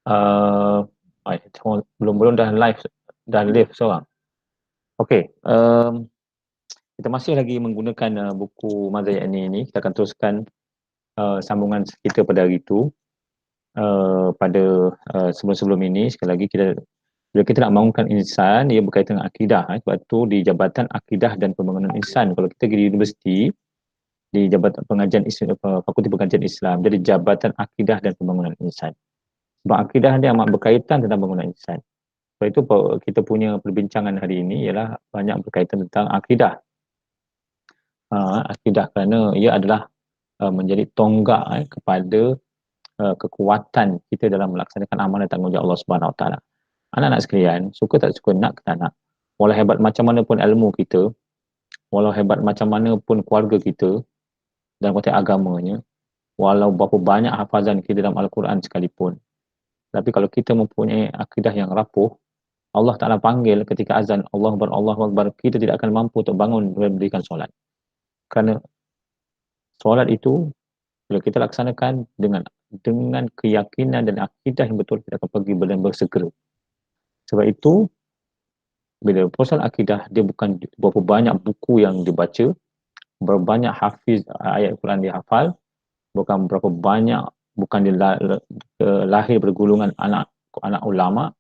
Uh, belum dah live seorang. Okey, kita masih lagi menggunakan buku Mazayat ini. Kita akan teruskan sambungan kita pada hari itu. Pada sebelum-sebelum ini, sekali lagi bila kita nak bangunkan insan, ia berkaitan dengan akidah. Sebab tu di Jabatan Akidah dan Pembangunan Insan, kalau kita pergi di universiti, di Jabatan Pengajian Islam, Fakulti Pengajian Islam, jadi Jabatan Akidah dan Pembangunan Insan. Sebab akidah dia amat berkaitan tentang bangunan insan. Sebab itu kita punya perbincangan hari ini ialah banyak berkaitan tentang akidah. Akidah kerana ia adalah menjadi tonggak kepada kekuatan kita dalam melaksanakan amanah tanggungjawab Allah Subhanahu Wa Taala. Anak-anak sekalian, suka tak suka, nak ke tak nak, walau hebat macam mana pun ilmu kita, walau hebat macam mana pun keluarga kita dan konteks agamanya, walau berapa banyak hafazan kita dalam Al-Quran sekalipun, tapi kalau kita mempunyai akidah yang rapuh, Allah Ta'ala panggil ketika azan Allah Akbar, kita tidak akan mampu untuk bangun dan berikan solat. Kerana solat itu bila kita laksanakan dengan keyakinan dan akidah yang betul, kita akan pergi dan bersegera. Sebab itu bila persoalan akidah, dia bukan berapa banyak buku yang dibaca, berapa banyak hafiz ayat Quran dia hafal, bukan berapa banyak, bukan dia lahir bergulungan anak ulama,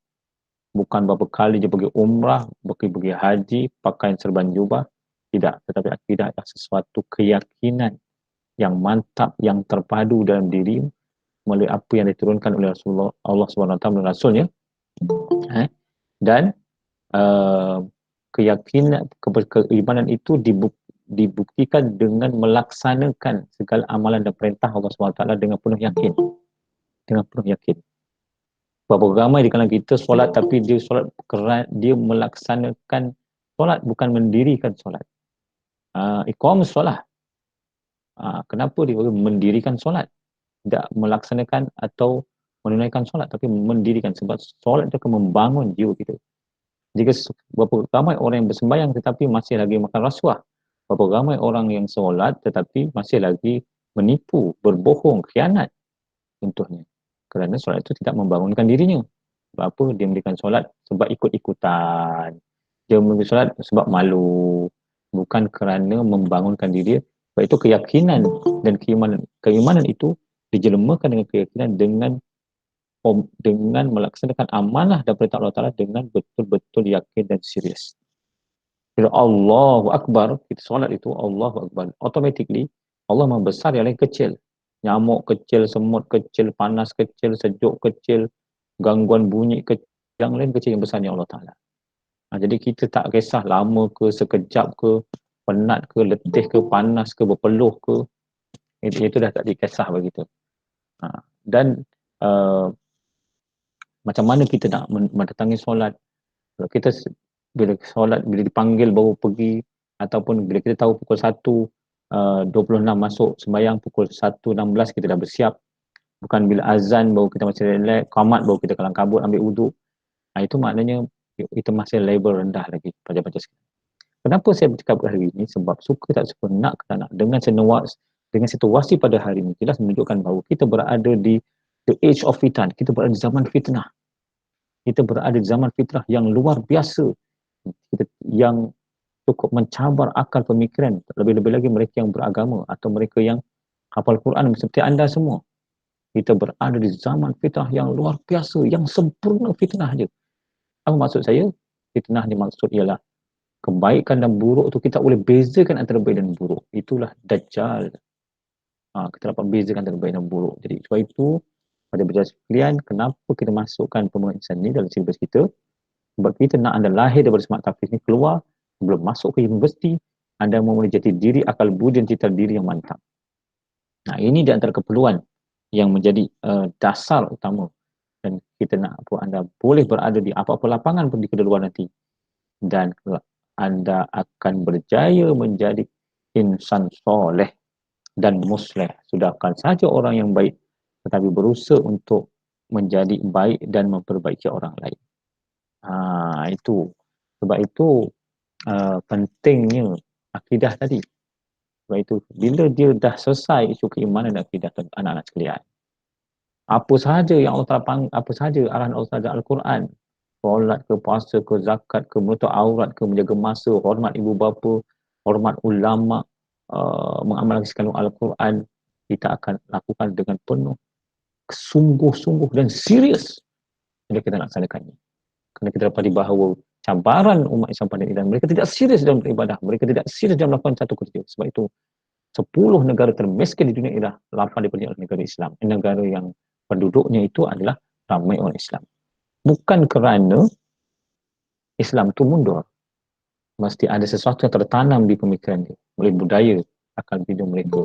bukan berapa kali dia pergi umrah, pergi haji, pakaian serban jubah, tidak. Tetapi akidah adalah sesuatu keyakinan yang mantap, yang terpadu dalam diri melalui apa yang diturunkan oleh Rasulullah, Allah SWT dan Rasulnya. Dan keyakinan, keimanan itu dibuktikan dengan melaksanakan segala amalan dan perintah Allah SWT dengan penuh yakin. Dengan penuh yakin. Berapa ramai di kalangan kita solat, tapi dia solat kerana dia melaksanakan solat, bukan mendirikan solat. Iqamah solat. Kenapa dia mendirikan solat? Tidak melaksanakan atau menunaikan solat, tapi mendirikan. Sebab solat itu akan membangun jiwa kita. Jika berapa ramai orang yang bersembahyang tetapi masih lagi makan rasuah, berapa ramai orang yang solat tetapi masih lagi menipu, berbohong, khianat contohnya. Kerana solat itu tidak membangunkan dirinya. Sebab apa? Dia mendirikan solat sebab ikut-ikutan. Dia mendirikan solat sebab malu. Bukan kerana membangunkan diri. Sebab itu keyakinan dan keimanan itu dijelmakan dengan keyakinan dengan melaksanakan amanah dan perintah Allah Ta'ala dengan betul-betul yakin dan serius. Bila Allahu Akbar, kita solat itu Allahu Akbar, automatically Allah membesar yang lain kecil. Nyamuk kecil, semut kecil, panas kecil, sejuk kecil, gangguan bunyi kecil, yang lain kecil, yang besarnya Allah Ta'ala. Jadi kita tak kisah lama ke, sekejap ke, penat ke, letih ke, panas ke, berpeluh ke, itu dah tak dikisah begitu. Dan macam mana kita nak mendatangi solat. Kalau kita bila solat, bila dipanggil baru pergi, ataupun bila kita tahu pukul 1.26 masuk sembahyang, pukul 1.16 kita dah bersiap, bukan bila azan baru kita masih relax, qamat baru kita kelang kabut ambil wuduk. Itu maknanya kita masih level rendah lagi pada sekalian. Kenapa saya bercakap hari ini? Sebab suka tak suka, nak ke tak nak, dengan situasi pada hari ini jelas menunjukkan bahawa kita berada di the age of fitan, kita berada di zaman fitnah. Kita berada di zaman fitrah yang luar biasa, yang cukup mencabar akal pemikiran, lebih-lebih lagi mereka yang beragama atau mereka yang hafal Quran seperti anda semua. Kita berada di zaman fitnah yang luar biasa, yang sempurna fitnah je. Apa maksud saya? Fitnah ni maksud ialah kebaikan dan buruk tu kita boleh bezakan antara baik dan buruk. Itulah Dajjal. Kita dapat bezakan antara baik dan buruk. Jadi sebab itu, pada berjaya sekalian, kenapa kita masukkan pembangunan insan ni dalam silibus kita? Sebab kita nak anda lahir daripada semak tahfiz ni, keluar, sebelum masuk ke universiti, anda mempunyai jati diri, akal budi dan cita diri yang mantap. Ini di antara keperluan yang menjadi dasar utama. Dan kita nak anda boleh berada di apa-apa lapangan pun di keluar nanti. Dan anda akan berjaya menjadi insan soleh dan musleh. Sudahkan saja orang yang baik, tetapi berusaha untuk menjadi baik dan memperbaiki orang lain. Itu. Sebab itu pentingnya akidah tadi. Sebab itu bila dia dah selesai isu keimanan dan akidah anak-anak sekalian, Apa sahaja yang Allah Ta'ala apa sahaja arahan Allah Ta'ala Al-Quran, solat ke, puasa ke, zakat ke, menutup aurat ke, menjaga masa, hormat ibu bapa, hormat ulama, mengamalkan sekalian Al-Quran, kita akan lakukan dengan penuh sungguh-sungguh dan serius bila kita laksanakannya. Kerana kita dapati bahawa cabaran umat Islam pada ini, mereka tidak serius dalam beribadah, mereka tidak serius dalam melakukan satu kerja. Sebab itu 10 negara termiskin di dunia ialah 8 daripada negara Islam. Negara yang penduduknya itu adalah ramai orang Islam. Bukan kerana Islam itu mundur. Mesti ada sesuatu yang tertanam di pemikiran dia. Melalui budaya, akal bidang mereka.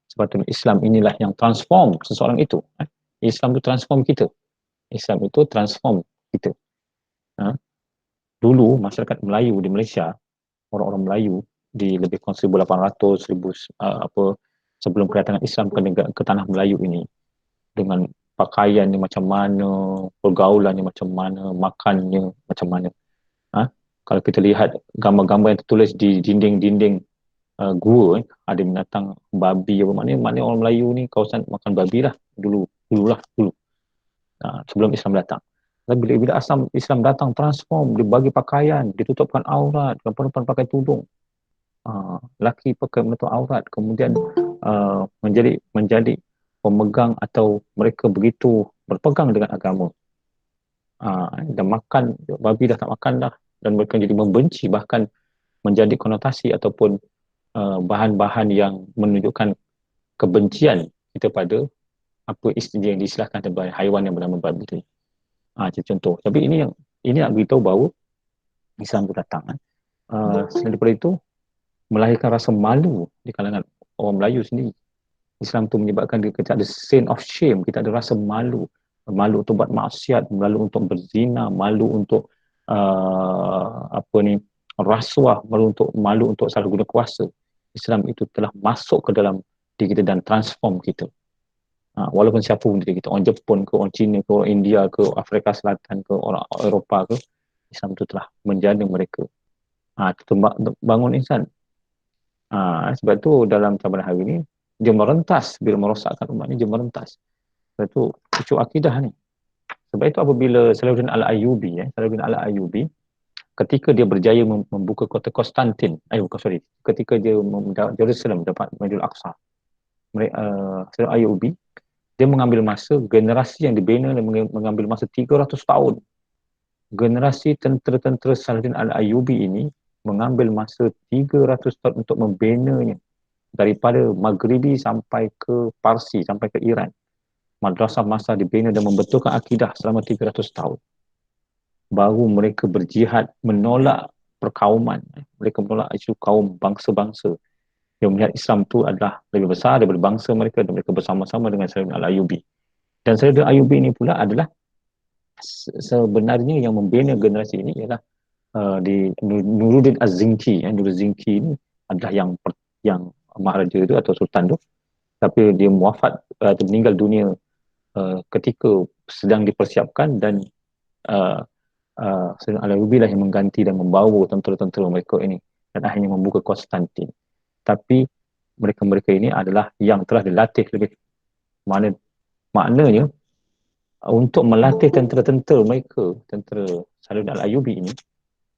Sebab itu Islam inilah yang transform seseorang itu. Islam itu transform kita. Islam itu transform kita. Dulu masyarakat Melayu di Malaysia, orang-orang Melayu di lebih kurang 1800, 1000 sebelum kedatangan Islam ke tanah Melayu ini, dengan pakaiannya macam mana, pergaulannya macam mana, makannya macam mana. Kalau kita lihat gambar-gambar yang tertulis di dinding-dinding gua, ada binatang babi apa, maknanya orang Melayu ni kawasan makan babi lah dulu sebelum Islam datang. Dan bila Islam datang, transform, dia bagi pakaian, ditutupkan aurat, perempuan pakai tudung, lelaki pakai menutup aurat, kemudian menjadi pemegang atau mereka begitu berpegang dengan agama. Dan makan babi dah tak makan dah, dan mereka jadi membenci, bahkan menjadi konotasi ataupun bahan-bahan yang menunjukkan kebencian kita pada apa istilah yang diistilahkan sebagai haiwan yang bernama babi tadi. Itu contoh. Tapi ini nak beritahu bahawa Islam itu datang. Selain daripada itu, melahirkan rasa malu di kalangan orang Melayu sendiri. Islam itu menyebabkan kita ada sense of shame, kita ada rasa malu. Malu untuk buat maksiat, malu untuk berzina, malu untuk rasuah, malu untuk salah guna kuasa. Islam itu telah masuk ke dalam diri kita dan transform kita. Walaupun siapa pun diri kita, orang Jepun ke, orang Cina ke, orang India ke, Afrika Selatan ke, orang Eropah ke, Islam itu telah menjana mereka. Itu bangun insan. Sebab itu dalam cabaran hari ini, dia merentas, bila merosakkan umat ini, dia merentas. Sebab itu, cucuk akidah ni. Sebab itu apabila Salahuddin Al-Ayyubi, ketika dia berjaya membuka kota Konstantin, ketika dia Jerusalem dapat Masjidil Aqsa, Salahuddin Al-Ayyubi, dia mengambil masa, generasi yang dibina dan mengambil masa 300 tahun. Generasi tentera-tentera Salahuddin Al-Ayyubi ini mengambil masa 300 tahun untuk membinanya, daripada Maghribi sampai ke Parsi, sampai ke Iran. Madrasah masa dibina dan membetulkan akidah selama 300 tahun. Baru mereka berjihad menolak perkauman. Mereka menolak isu kaum bangsa-bangsa yang melihat Islam itu adalah lebih besar daripada bangsa mereka, dan mereka bersama-sama dengan Salahuddin Al-Ayyubi. Dan Salahuddin Al-Ayyubi ini pula adalah sebenarnya yang membina generasi ini ialah di Nuruddin Az-Zinki. Nuruddin Az-Zinki ini adalah yang maharaja itu atau sultan itu, tapi dia wafat atau meninggal dunia ketika sedang dipersiapkan, dan Salahuddin Al-Ayyubi lah yang mengganti dan membawa tentera-tentera mereka ini dan akhirnya membuka Konstantin. Tapi mereka-mereka ini adalah yang telah dilatih lebih, maknanya untuk melatih tentera-tentera mereka, tentera Salahuddin Al-Ayyubi ini,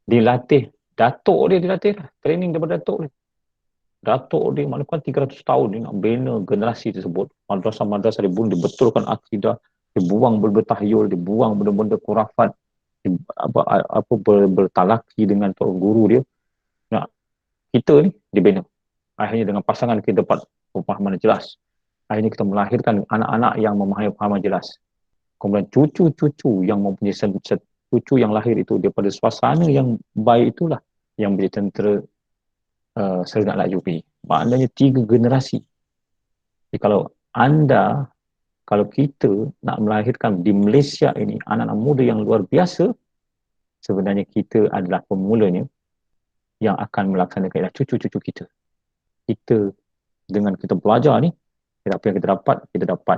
dilatih, datuk dia dilatih lah, training daripada datuk dia. Datuk dia maknanya 300 tahun dia nak bina generasi tersebut. Madrasah-madrasah dibetulkan akidah, dibuang benda-benda tahyul, dibuang benda-benda khurafat, bertalaki dengan tuan guru dia. Nah, kita ni dibina. Akhirnya dengan pasangan kita dapat pemahaman jelas. Akhirnya kita melahirkan anak-anak yang memahami pemahaman jelas. Kemudian cucu-cucu yang mempunyai cucu yang lahir itu daripada suasana yang baik itulah yang menjadi tentera Salahuddin Al-Ayyubi. Maknanya 3 generasi. Jadi kalau kita nak melahirkan di Malaysia ini anak-anak muda yang luar biasa, sebenarnya kita adalah pemulanya yang akan melaksanakan cucu-cucu kita. Kita dengan kita belajar ni, apa yang kita dapat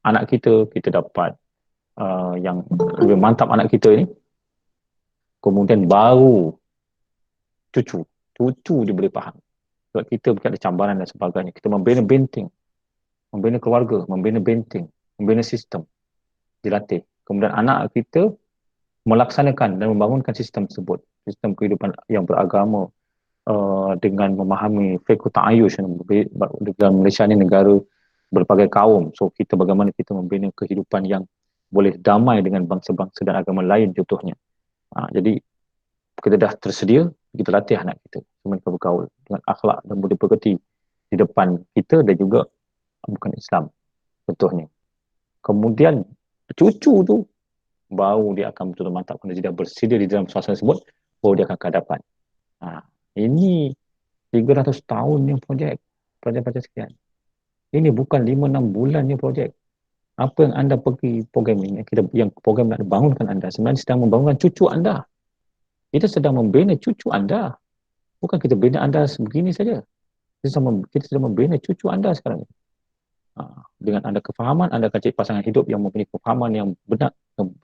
anak kita dapat yang lebih mantap anak kita ni, kemudian baru cucu dia boleh faham. Sebab kita bukan ada cabaran dan sebagainya, kita membina benteng membina keluarga, membina benteng, membina sistem, dilatih. Kemudian anak kita melaksanakan dan membangunkan sistem tersebut, sistem kehidupan yang beragama, dengan memahami fiqh ta'ayush. Dalam Malaysia ni negara berbagai kaum, so kita bagaimana kita membina kehidupan yang boleh damai dengan bangsa-bangsa dan agama lain contohnya. Jadi kita dah tersedia, kita latih anak kita mereka bergaul dengan akhlak dan budi pekerti di depan kita dan juga bukan Islam contohnya. Kemudian cucu tu baru dia akan betul-betul mantap kerana dia dah bersedia di dalam suasana tersebut, baru dia akan ke hadapan. Ini 300 tahun yang projek sekian. Ini bukan 5-6 bulan ni projek. Apa yang anda pergi program ini, yang program nak bangunkan anda, sebenarnya sedang membangunkan cucu anda. Kita sedang membina cucu anda. Bukan kita bina anda begini saja. Kita sedang membina cucu anda sekarang. Dengan anda kefahaman, anda akan cari pasangan hidup yang mempunyai kefahaman yang benar,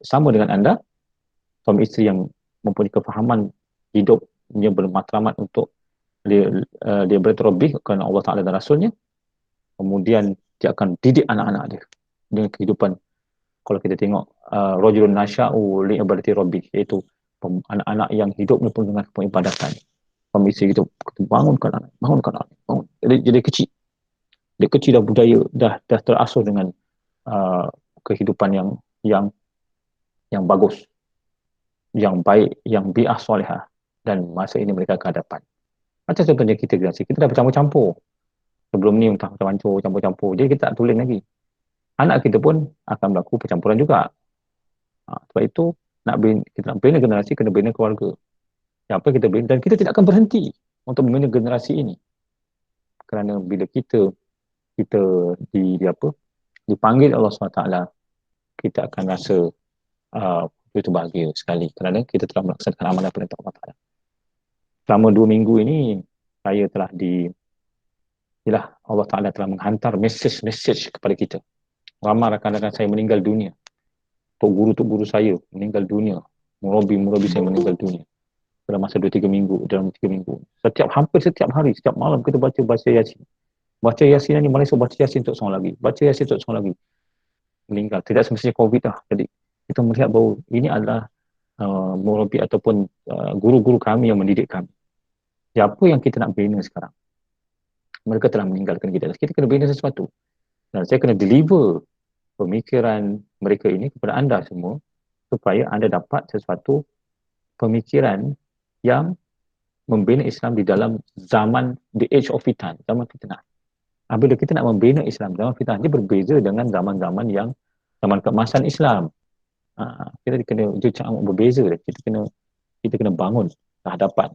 sama dengan anda. Suami isteri yang mempunyai kefahaman hidup yang bermatlamat untuk dia berterobih kerana Allah Ta'ala dan Rasulnya. Kemudian dia akan didik anak-anak dia dengan kehidupan. Kalau kita tengok rajulun nasya'u li'ibadati rabbih, iaitu anak-anak yang hidupnya pun dengan peribadatan. Suami isteri kita bangunkan anak, bangun. Jadi kecil. Dia kecil dah budaya, dah terasuh dengan kehidupan yang bagus, yang baik, yang bi'ah solehah, dan masa ini mereka ke hadapan. Macam contohnya kita generasi, kita dah bercampur-campur. Sebelum ni entah macam campur-campur. Jadi kita tak tulen lagi. Anak kita pun akan berlaku percampuran juga. Sebab itu kita nak bina generasi, kena bina keluarga. Apa kita bina, dan kita tidak akan berhenti untuk membina generasi ini. Kerana bila kita dipanggil Allah SWT, kita akan rasa itu bahagia sekali kerana kita telah melaksanakan amalan perintah Allah Ta'ala. Selama 2 minggu ini saya telah Allah Ta'ala telah menghantar message kepada kita. Ramai rakan-rakan saya meninggal dunia. Tok guru saya meninggal dunia. Murabi saya meninggal dunia. Dalam masa 2-3 minggu, hampir setiap hari, setiap malam kita baca Yasin. Baca Yasin ni, Malaysia baca Yasin untuk seorang lagi. Baca Yasin untuk seorang lagi. Meninggal. Tidak semestinya COVID lah. Jadi kita melihat bahawa ini adalah murabi ataupun guru-guru kami yang mendidik kami. Siapa yang kita nak bina sekarang? Mereka telah meninggalkan kita. Kita kena bina sesuatu. Dan saya kena deliver pemikiran mereka ini kepada anda semua supaya anda dapat sesuatu pemikiran yang membina Islam di dalam zaman the age of fitan, zaman fitnah. Bila kita nak membina Islam zaman fitnah, dia berbeza dengan zaman-zaman yang zaman keemasan Islam. Kita kena berbeza. Kita kena bangun ke hadapan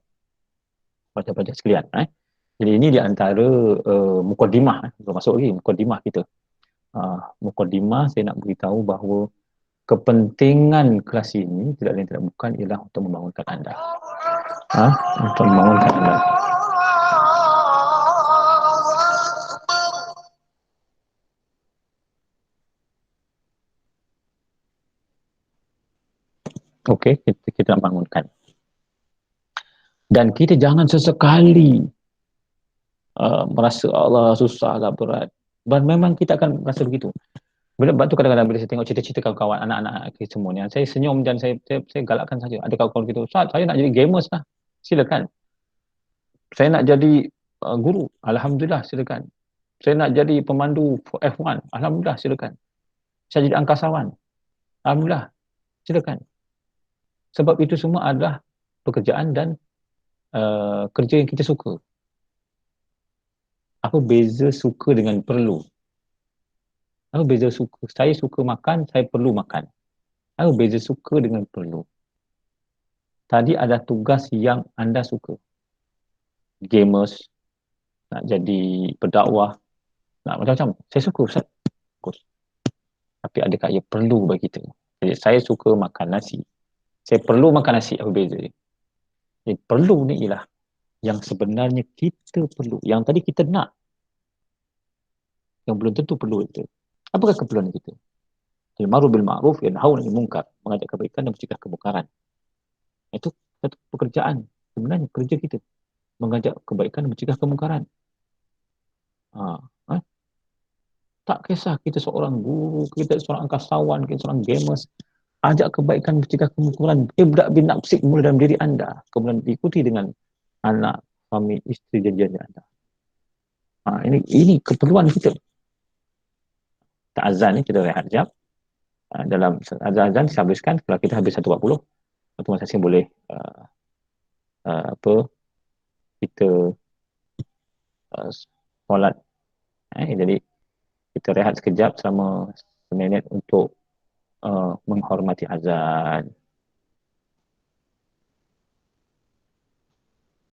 baca-baca sekalian. Jadi ini di antara mukadimah. Belum masuk lagi mukadimah kita. Mukadimah saya nak beritahu bahawa kepentingan kelas ini tidak lain tidak bukan ialah untuk membangunkan anda. Untuk membangunkan anda. Okey, kita nak bangunkan. Dan kita jangan sesekali merasa Allah susahlah, berat. Dan memang kita akan rasa begitu. Sebab tu kadang-kadang bila saya tengok cerita-cerita kawan-kawan anak-anak kita semua ni, saya senyum dan saya galakkan saja. Ada kawan-kawan kita, Ustaz, saya nak jadi gamers lah. Silakan. Saya nak jadi guru. Alhamdulillah, silakan. Saya nak jadi pemandu F1. Alhamdulillah, silakan. Saya jadi angkasawan. Alhamdulillah, silakan. Sebab itu semua adalah pekerjaan dan kerja yang kita suka. Apa beza suka dengan perlu? Apa beza suka? Saya suka makan, saya perlu makan. Apa beza suka dengan perlu? Tadi ada tugas yang anda suka. Gamers, nak jadi pendakwah, nak macam-macam. Saya suka, Ustaz. Tapi adakah ia perlu bagi kita? Jadi saya suka makan nasi. Saya perlu makan nasi. Apa beza dia? Jadi perlu ni ialah yang sebenarnya kita perlu. Yang tadi kita nak. Yang belum tentu perlu itu. Apakah keperluan kita? Al-ma'ruf bil ma'ruf yanhauna 'anil munkar, mengajak kebaikan dan mencegah kemungkaran. Itu satu pekerjaan. Sebenarnya kerja kita mengajak kebaikan dan mencegah kemungkaran. Tak kisah kita seorang guru, kita seorang angkasawan, kita seorang gamers, ajak kebaikan mencegah kemungkaran. Ibda bin nafsik mula dalam diri anda, kemudian diikuti dengan anak, suami, isteri dan janda anda. Ini keperluan kita. Tak azan ni kita rehat jap. Dalam azan saya habiskan, kalau kita habis 1.40, Tuan Saksi boleh apa kita solat. Jadi kita rehat sekejap selama seminit untuk menghormati azan.